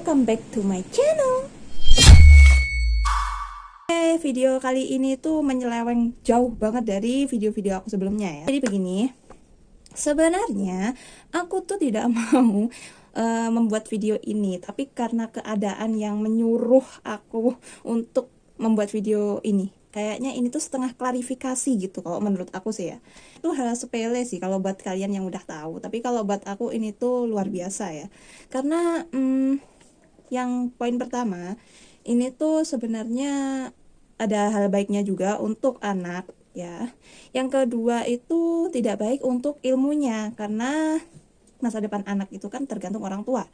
welcome back to my channel. Video kali ini tuh menyeleweng jauh banget dari video-video aku sebelumnya ya. Jadi begini, sebenarnya aku tuh tidak mau membuat video ini, tapi karena keadaan yang menyuruh aku untuk membuat video ini. Kayaknya ini tuh setengah klarifikasi gitu kalau menurut aku sih ya. Itu hal sepele sih kalau buat kalian yang udah tahu, tapi kalau buat aku ini tuh luar biasa ya. Karena yang poin pertama, ini tuh sebenarnya ada hal baiknya juga untuk anak ya. Yang kedua itu tidak baik untuk ilmunya, karena masa depan anak itu kan tergantung orang tua.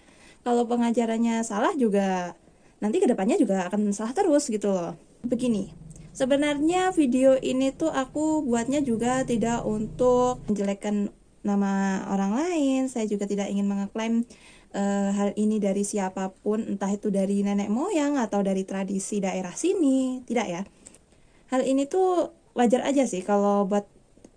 Kalau pengajarannya salah juga nanti kedepannya juga akan salah terus gitu loh. Begini, sebenarnya video ini tuh aku buatnya juga tidak untuk menjelekkan nama orang lain. Saya juga tidak ingin mengeklaim hal ini dari siapapun, entah itu dari nenek moyang atau dari tradisi daerah sini, tidak ya. Hal ini tuh wajar aja sih kalau buat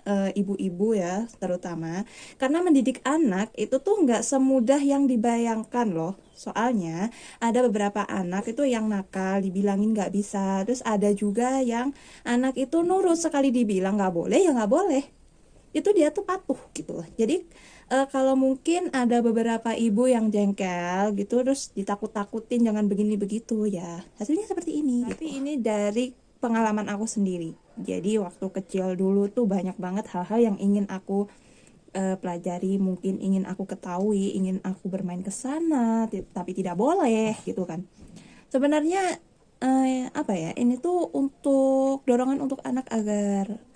ibu-ibu ya terutama, karena mendidik anak itu tuh nggak semudah yang dibayangkan loh. Soalnya ada beberapa anak itu yang nakal, dibilangin nggak bisa, terus ada juga yang anak itu nurut, sekali dibilang nggak boleh ya nggak boleh, itu dia tuh patuh gitu loh. Jadi kalau mungkin ada beberapa ibu yang jengkel gitu, terus ditakut-takutin jangan begini begitu ya, hasilnya seperti ini. Tapi ini dari pengalaman aku sendiri. Jadi waktu kecil dulu tuh banyak banget hal-hal yang ingin aku pelajari, mungkin ingin aku ketahui, ingin aku bermain ke sana, tapi tidak boleh gitu kan. Sebenarnya apa ya, ini tuh untuk dorongan untuk anak agar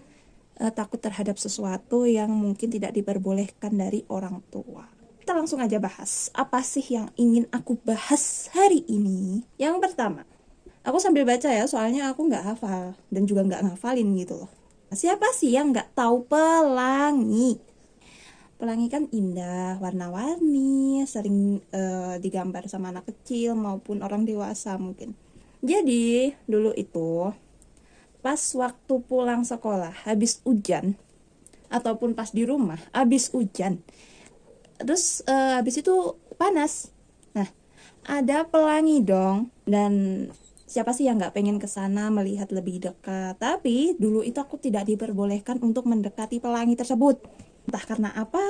takut terhadap sesuatu yang mungkin tidak diperbolehkan dari orang tua. Kita langsung aja bahas, apa sih yang ingin aku bahas hari ini. Yang pertama, aku sambil baca ya, soalnya aku nggak hafal dan juga nggak ngafalin gitu loh. Siapa sih yang nggak tahu pelangi? Pelangi kan indah, warna-warni, sering digambar sama anak kecil maupun orang dewasa mungkin. Jadi dulu itu pas waktu pulang sekolah habis hujan, ataupun pas di rumah habis hujan, terus habis itu panas, nah ada pelangi dong. Dan siapa sih yang nggak pengen ke sana melihat lebih dekat? Tapi dulu itu aku tidak diperbolehkan untuk mendekati pelangi tersebut, entah karena apa,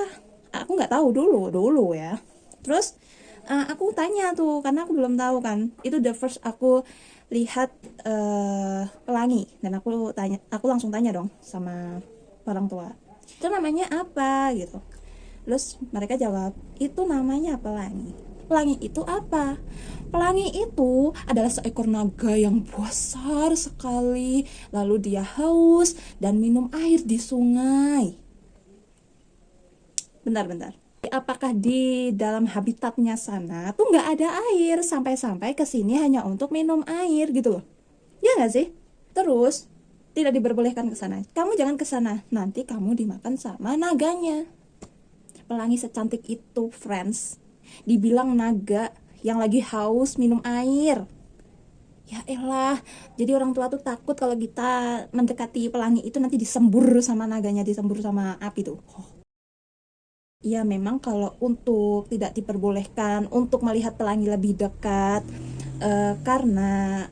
aku nggak tahu dulu ya. Terus aku tanya tuh, karena aku belum tahu kan, itu the first aku lihat pelangi, dan aku langsung tanya dong sama orang tua, itu namanya apa gitu. Terus mereka jawab, itu namanya pelangi. Pelangi itu apa? Pelangi itu adalah seekor naga yang besar sekali, lalu dia haus dan minum air di sungai. Bentar. Apakah di dalam habitatnya sana tuh nggak ada air, sampai-sampai kesini hanya untuk minum air gitu loh? Ya nggak sih? Terus tidak diperbolehkan ke sana. Kamu jangan ke sana, nanti kamu dimakan sama naganya. Pelangi secantik itu, friends, dibilang naga yang lagi haus minum air. Ya elah, jadi orang tua tuh takut kalau kita mendekati pelangi itu nanti disembur sama naganya, disembur sama api tuh. Ya memang kalau untuk tidak diperbolehkan untuk melihat pelangi lebih dekat, karena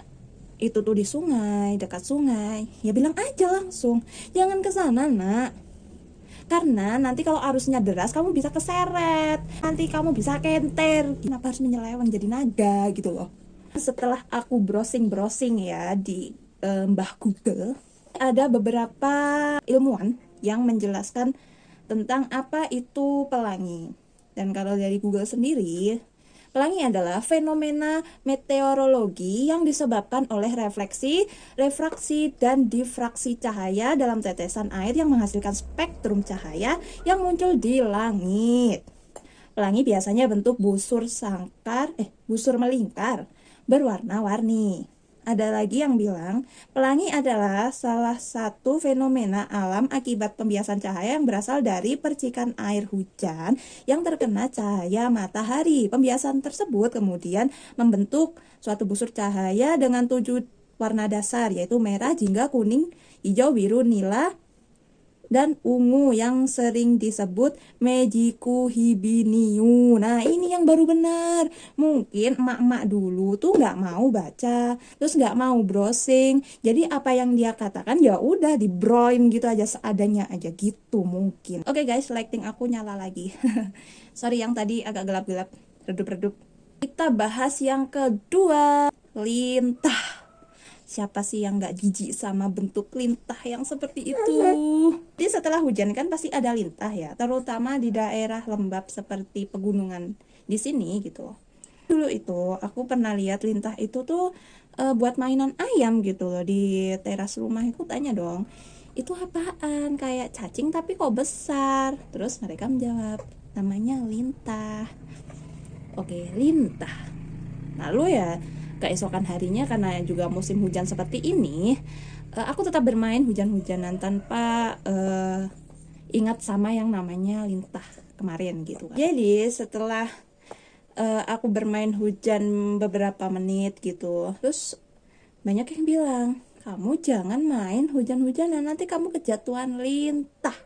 itu tuh di sungai, dekat sungai, ya bilang aja langsung, jangan ke sana nak, karena nanti kalau arusnya deras kamu bisa keseret, nanti kamu bisa kenter. Kenapa harus menyeleweng jadi naga gitu loh. Setelah aku browsing ya di Mbah Google, ada beberapa ilmuwan yang menjelaskan tentang apa itu pelangi. Dan kalau dari Google sendiri, pelangi adalah fenomena meteorologi yang disebabkan oleh refleksi, refraksi, dan difraksi cahaya dalam tetesan air yang menghasilkan spektrum cahaya yang muncul di langit. Pelangi biasanya bentuk busur melingkar berwarna-warni. Ada lagi yang bilang, pelangi adalah salah satu fenomena alam akibat pembiasan cahaya yang berasal dari percikan air hujan yang terkena cahaya matahari. Pembiasan tersebut kemudian membentuk suatu busur cahaya dengan 7 warna dasar, yaitu merah, jingga, kuning, hijau, biru, nila, dan ungu yang sering disebut Mejiku Hibiniu. Nah, ini yang baru benar. Mungkin emak-emak dulu tuh nggak mau baca, terus nggak mau browsing. Jadi apa yang dia katakan ya udah di broin gitu aja, seadanya aja gitu mungkin. Oke guys, lighting aku nyala lagi. Sorry yang tadi agak gelap-gelap, redup-redup. Kita bahas yang kedua, lintah. Siapa sih yang nggak jijik sama bentuk lintah yang seperti itu? Jadi setelah hujan kan pasti ada lintah ya, terutama di daerah lembab seperti pegunungan di sini gitu loh. Dulu itu aku pernah lihat lintah itu tuh buat mainan ayam gitu loh di teras rumah. Aku tanya dong, itu apaan? Kayak cacing tapi kok besar? Terus mereka menjawab, namanya lintah. Oke, lintah. Lalu ya keesokan harinya karena juga musim hujan seperti ini, aku tetap bermain hujan-hujanan tanpa ingat sama yang namanya lintah kemarin gitu kan. Jadi setelah aku bermain hujan beberapa menit gitu, terus banyak yang bilang, kamu jangan main hujan-hujanan, nanti kamu kejatuhan lintah.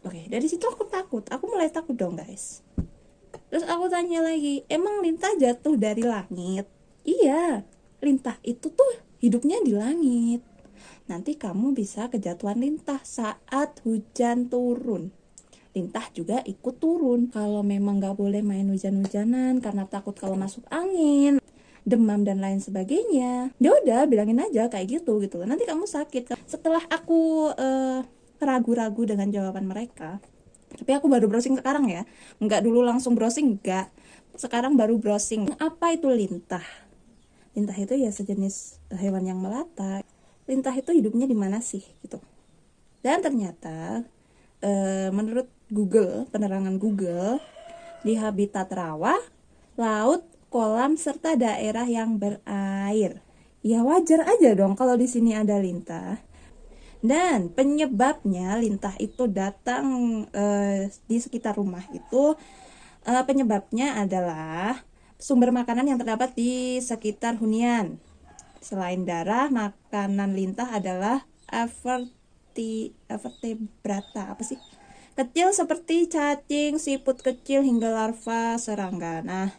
Oke, dari situ aku mulai takut dong guys. Terus aku tanya lagi, emang lintah jatuh dari langit? Iya, lintah itu tuh hidupnya di langit. Nanti kamu bisa kejatuhan lintah saat hujan turun. Lintah juga ikut turun. Kalau memang nggak boleh main hujan-hujanan karena takut kalau masuk angin, demam dan lain sebagainya, ya udah bilangin aja kayak gitu. Nanti kamu sakit. Setelah aku ragu-ragu dengan jawaban mereka, tapi aku baru browsing sekarang ya, nggak dulu langsung browsing, nggak. Sekarang baru browsing. Apa itu lintah? Lintah itu ya sejenis hewan yang melata. Lintah itu hidupnya di mana sih gitu. Dan ternyata menurut Google, penerangan Google, di habitat rawa, laut, kolam serta daerah yang berair. Ya wajar aja dong kalau di sini ada lintah. Dan penyebabnya lintah itu datang di sekitar rumah itu, penyebabnya adalah sumber makanan yang terdapat di sekitar hunian. Selain darah, makanan lintah adalah vertebrata, apa sih? Kecil seperti cacing, siput kecil hingga larva serangga. Nah,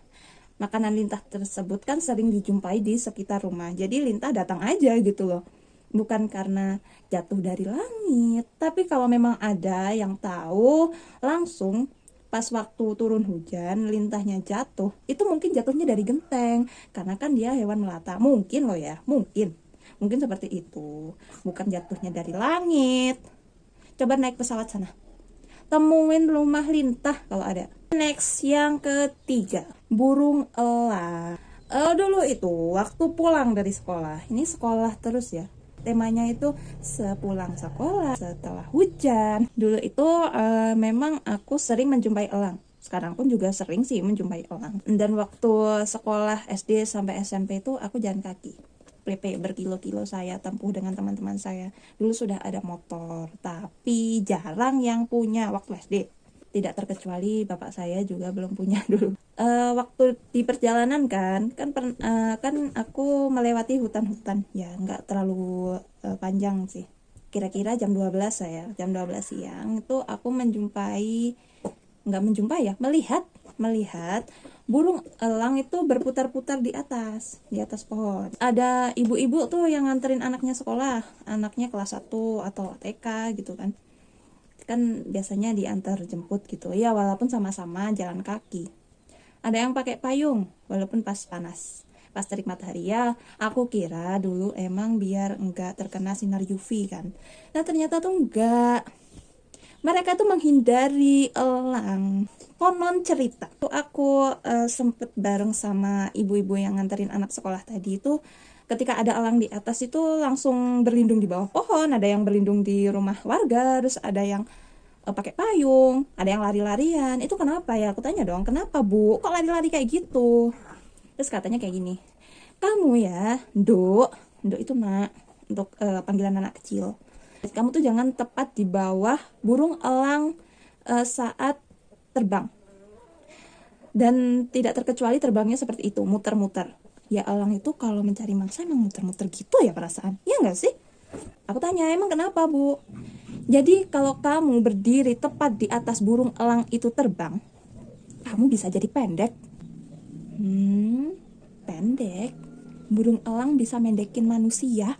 makanan lintah tersebut kan sering dijumpai di sekitar rumah. Jadi lintah datang aja gitu loh. Bukan karena jatuh dari langit, tapi kalau memang ada yang tahu langsung pas waktu turun hujan lintahnya jatuh, itu mungkin jatuhnya dari genteng karena kan dia hewan melata. Mungkin loh ya, mungkin seperti itu, bukan jatuhnya dari langit. Coba naik pesawat sana, temuin rumah lintah kalau ada. Next, yang ketiga, burung elang. Dulu itu waktu pulang dari sekolah, ini sekolah terus ya, temanya itu sepulang sekolah setelah hujan. Dulu itu memang aku sering menjumpai elang. Sekarang pun juga sering sih menjumpai elang. Dan waktu sekolah SD sampai SMP itu aku jalan kaki. PP berkilo-kilo saya tempuh dengan teman-teman saya. Dulu sudah ada motor, tapi jarang yang punya waktu SD. Tidak terkecuali bapak saya juga belum punya dulu. Waktu di perjalanan kan aku melewati hutan-hutan ya, nggak terlalu panjang sih, kira-kira jam 12 jam 12 siang itu aku melihat burung elang itu berputar-putar di atas pohon. Ada ibu-ibu tuh yang nganterin anaknya sekolah, anaknya kelas 1 atau TK gitu kan biasanya diantar jemput gitu ya, walaupun sama-sama jalan kaki. Ada yang pakai payung walaupun pas panas, pas terik matahari ya. Aku kira dulu emang biar enggak terkena sinar UV kan. Nah ternyata tuh enggak, mereka tuh menghindari elang. Konon cerita tuh aku sempet bareng sama ibu-ibu yang nganterin anak sekolah tadi itu, ketika ada elang di atas itu langsung berlindung di bawah pohon, ada yang berlindung di rumah warga, terus ada yang pakai payung, ada yang lari-larian. Itu kenapa ya? Aku tanya dong, kenapa bu? Kok lari-lari kayak gitu? Terus katanya kayak gini, kamu ya, Nduk itu nak, untuk panggilan anak kecil. Kamu tuh jangan tepat di bawah burung elang saat terbang. Dan tidak terkecuali terbangnya seperti itu, muter-muter. Ya elang itu kalau mencari mangsa emang muter-muter gitu ya perasaan. Iya nggak sih? Aku tanya, emang kenapa bu? Jadi kalau kamu berdiri tepat di atas burung elang itu terbang, kamu bisa jadi pendek. Pendek? Burung elang bisa mendekin manusia?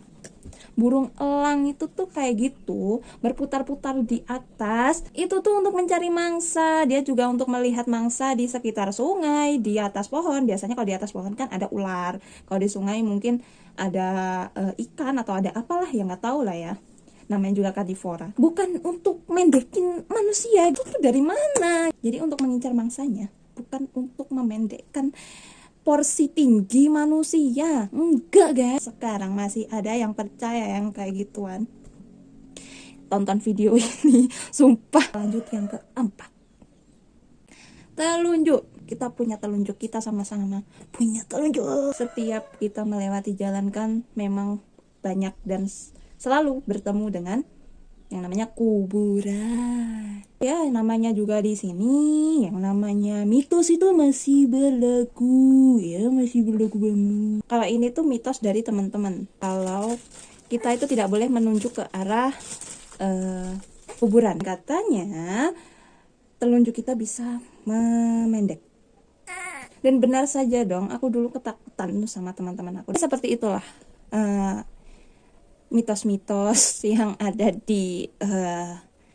Burung elang itu tuh kayak gitu, berputar-putar di atas. Itu tuh untuk mencari mangsa. Dia juga untuk melihat mangsa di sekitar sungai, di atas pohon. Biasanya kalau di atas pohon kan ada ular. Kalau di sungai mungkin ada ikan atau ada apalah, ya nggak tahu lah ya. Namanya juga karnivora. Bukan untuk mendekin manusia. Itu tuh dari mana? Jadi untuk mengincar mangsanya, bukan untuk memendekkan porsi tinggi manusia. Enggak guys, sekarang masih ada yang percaya yang kayak gituan. Tonton video ini, sumpah. Lanjut yang keempat, telunjuk. Kita punya telunjuk, kita sama-sama punya telunjuk. Setiap kita melewati jalan kan memang banyak dan selalu bertemu dengan yang namanya kuburan. Ya, namanya juga di sini, yang namanya mitos itu masih berlaku, ya masih berlaku banget. Kalau ini tuh mitos dari teman-teman. Kalau kita itu tidak boleh menunjuk ke arah kuburan. Katanya telunjuk kita bisa memendek. Dan benar saja dong, aku dulu ketakutan sama teman-teman aku. Seperti itulah mitos-mitos yang ada di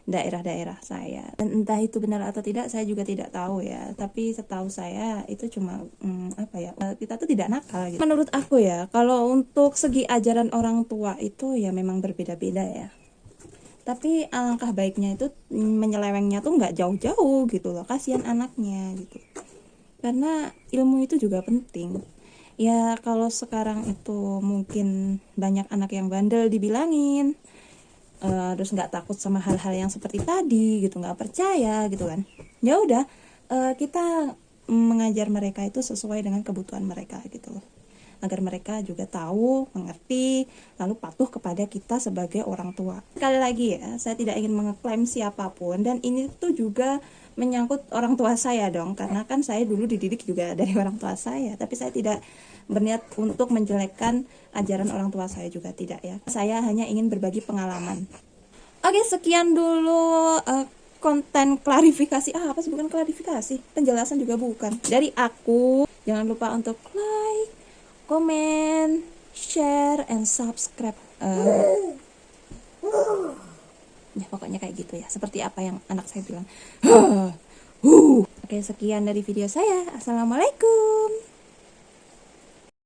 daerah-daerah saya. Dan entah itu benar atau tidak, saya juga tidak tahu ya. Tapi setahu saya itu cuma kita tuh tidak nakal gitu. Menurut aku ya, kalau untuk segi ajaran orang tua itu ya memang berbeda-beda ya. Tapi alangkah baiknya itu menyelewengnya tuh nggak jauh-jauh gitu loh. Kasihan anaknya gitu. Karena ilmu itu juga penting. Ya kalau sekarang itu mungkin banyak anak yang bandel dibilangin, terus nggak takut sama hal-hal yang seperti tadi gitu, nggak percaya gitu kan. Ya udah, kita mengajar mereka itu sesuai dengan kebutuhan mereka gitu loh, agar mereka juga tahu, mengerti, lalu patuh kepada kita sebagai orang tua. Sekali lagi ya, saya tidak ingin mengeklaim siapapun, dan ini tuh juga menyangkut orang tua saya dong, karena kan saya dulu dididik juga dari orang tua saya, tapi saya tidak berniat untuk menjelekkan ajaran orang tua saya juga, tidak ya. Saya hanya ingin berbagi pengalaman. Oke, sekian dulu konten klarifikasi. Apa sih, bukan klarifikasi, penjelasan juga bukan. Dari aku, jangan lupa untuk like, comment, share, and subscribe. Ya pokoknya kayak gitu ya, seperti apa yang anak saya bilang. Oke, sekian dari video saya. Assalamualaikum.